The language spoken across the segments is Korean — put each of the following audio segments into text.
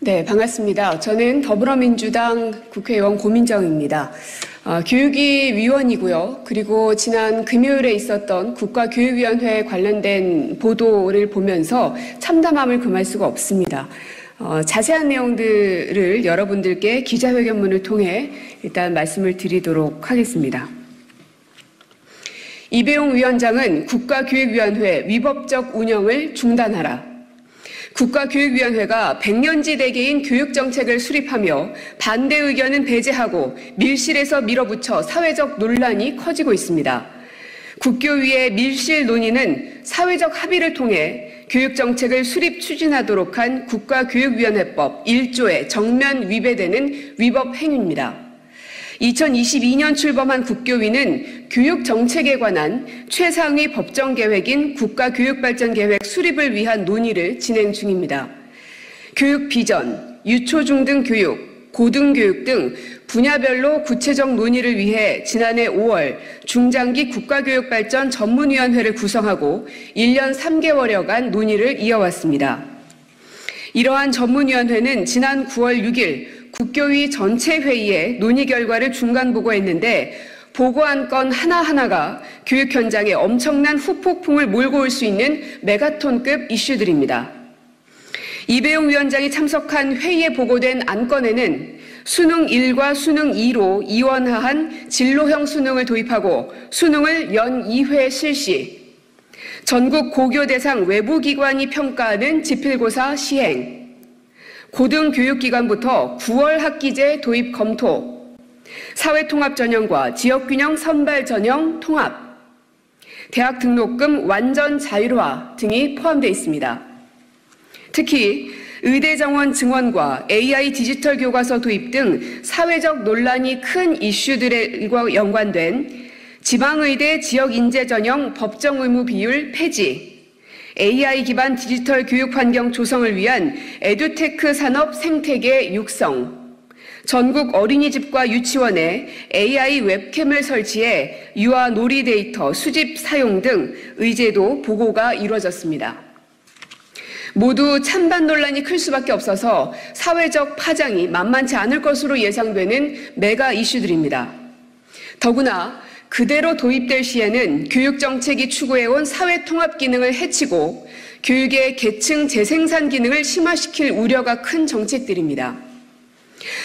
네, 반갑습니다. 저는 더불어민주당 국회의원 고민정입니다. 교육위 위원이고요. 그리고 지난 금요일에 있었던 국가교육위원회 관련된 보도를 보면서 참담함을 금할 수가 없습니다. 자세한 내용들을 여러분들께 기자회견문을 통해 일단 말씀을 드리도록 하겠습니다. 이배용 위원장은 국가교육위원회 위법적 운영을 중단하라. 국가교육위원회가 백년지대계인 교육정책을 수립하며 반대 의견은 배제하고 밀실에서 밀어붙여 사회적 논란이 커지고 있습니다. 국교위의 밀실 논의는 사회적 합의를 통해 교육정책을 수립 추진하도록 한 국가교육위원회법 1조에 정면 위배되는 위법 행위입니다. 2022년 출범한 국교위는 교육정책에 관한 최상위 법정계획인 국가교육발전계획 수립을 위한 논의를 진행 중입니다. 교육 비전, 유초중등 교육, 고등교육 등 분야별로 구체적 논의를 위해 지난해 5월 중장기 국가교육발전 전문위원회를 구성하고 1년 3개월여간 논의를 이어왔습니다. 이러한 전문위원회는 지난 9월 6일 국교위 전체 회의에 논의 결과를 중간 보고했는데 보고한 건 하나하나가 교육 현장에 엄청난 후폭풍을 몰고 올 수 있는 메가톤급 이슈들입니다. 이배용 위원장이 참석한 회의에 보고된 안건에는 수능 1과 수능 2로 이원화한 진로형 수능을 도입하고 수능을 연 2회 실시, 전국 고교 대상 외부기관이 평가하는 지필고사 시행, 고등교육기관부터 9월 학기제 도입 검토, 사회통합 전형과 지역균형 선발 전형 통합, 대학 등록금 완전 자율화 등이 포함되어 있습니다. 특히 의대 정원 증원과 AI 디지털 교과서 도입 등 사회적 논란이 큰 이슈들과 연관된 지방의대 지역인재 전형 법정 의무 비율 폐지, AI 기반 디지털 교육 환경 조성을 위한 에듀테크 산업 생태계 육성, 전국 어린이집과 유치원에 AI 웹캠을 설치해 유아 놀이 데이터 수집 사용 등 의제도 보고가 이루어졌습니다. 모두 찬반 논란이 클 수밖에 없어서 사회적 파장이 만만치 않을 것으로 예상되는 메가 이슈들입니다. 더구나 그대로 도입될 시에는 교육정책이 추구해온 사회통합 기능을 해치고 교육의 계층 재생산 기능을 심화시킬 우려가 큰 정책들입니다.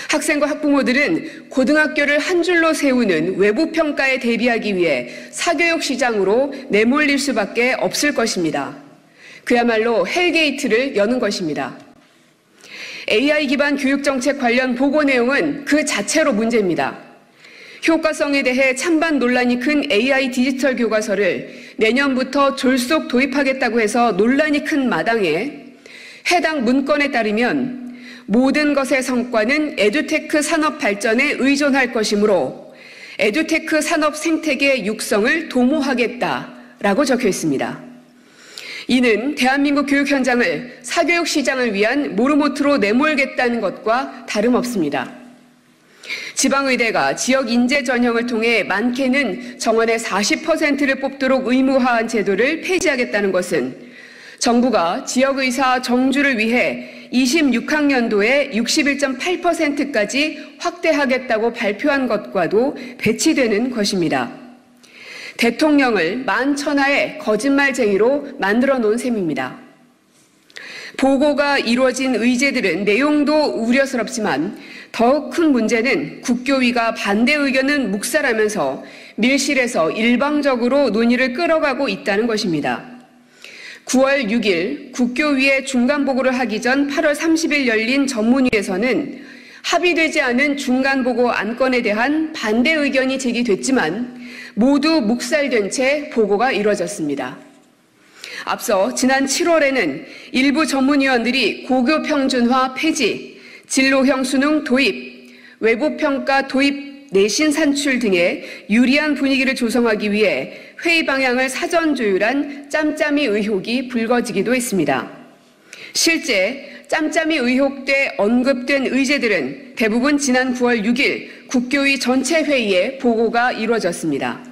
학생과 학부모들은 고등학교를 한 줄로 세우는 외부평가에 대비하기 위해 사교육 시장으로 내몰릴 수밖에 없을 것입니다. 그야말로 헬게이트를 여는 것입니다. AI 기반 교육정책 관련 보고 내용은 그 자체로 문제입니다. 효과성에 대해 찬반 논란이 큰 AI 디지털 교과서를 내년부터 졸속 도입하겠다고 해서 논란이 큰 마당에 해당 문건에 따르면 모든 것의 성과는 에듀테크 산업 발전에 의존할 것이므로 에듀테크 산업 생태계 육성을 도모하겠다라고 적혀 있습니다. 이는 대한민국 교육 현장을 사교육 시장을 위한 모르모트로 내몰겠다는 것과 다름없습니다. 지방의대가 지역 인재 전형을 통해 많게는 정원의 40%를 뽑도록 의무화한 제도를 폐지하겠다는 것은 정부가 지역의사 정주를 위해 26학년도에 61.8%까지 확대하겠다고 발표한 것과도 배치되는 것입니다. 대통령을 만천하의 거짓말쟁이로 만들어 놓은 셈입니다. 보고가 이루어진 의제들은 내용도 우려스럽지만 더 큰 문제는 국교위가 반대 의견은 묵살하면서 밀실에서 일방적으로 논의를 끌어가고 있다는 것입니다. 9월 6일 국교위의 중간보고를 하기 전 8월 30일 열린 전문위에서는 합의되지 않은 중간보고 안건에 대한 반대 의견이 제기됐지만 모두 묵살된 채 보고가 이루어졌습니다. 앞서 지난 7월에는 일부 전문위원들이 고교 평준화 폐지, 진로형 수능 도입, 외부평가 도입, 내신 산출 등의 유리한 분위기를 조성하기 위해 회의 방향을 사전 조율한 짬짬이 의혹이 불거지기도 했습니다. 실제 짬짬이 의혹돼 언급된 의제들은 대부분 지난 9월 6일 국교위 전체 회의에 보고가 이루어졌습니다.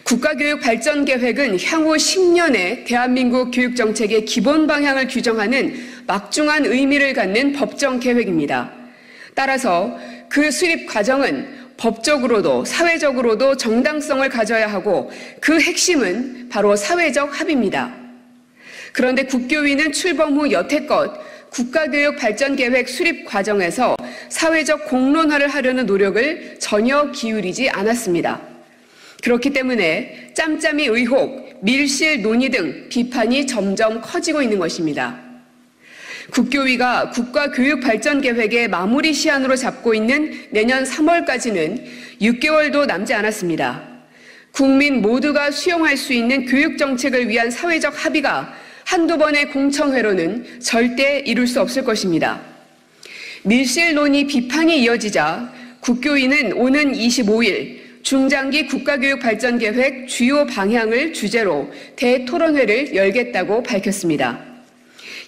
국가교육발전계획은 향후 10년의 대한민국 교육정책의 기본 방향을 규정하는 막중한 의미를 갖는 법정계획입니다. 따라서 그 수립 과정은 법적으로도 사회적으로도 정당성을 가져야 하고 그 핵심은 바로 사회적 합의입니다. 그런데 국교위는 출범 후 여태껏 국가교육발전계획 수립 과정에서 사회적 공론화를 하려는 노력을 전혀 기울이지 않았습니다. 그렇기 때문에 짬짬이 의혹, 밀실 논의 등 비판이 점점 커지고 있는 것입니다. 국교위가 국가교육발전계획의 마무리 시한으로 잡고 있는 내년 3월까지는 6개월도 남지 않았습니다. 국민 모두가 수용할 수 있는 교육정책을 위한 사회적 합의가 한두 번의 공청회로는 절대 이룰 수 없을 것입니다. 밀실 논의 비판이 이어지자 국교위는 오는 25일 중장기 국가교육발전계획 주요 방향을 주제로 대토론회를 열겠다고 밝혔습니다.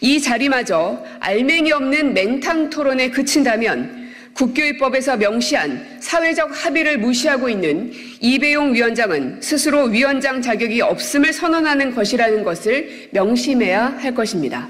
이 자리마저 알맹이 없는 맹탕 토론에 그친다면 국교위법에서 명시한 사회적 합의를 무시하고 있는 이배용 위원장은 스스로 위원장 자격이 없음을 선언하는 것이라는 것을 명심해야 할 것입니다.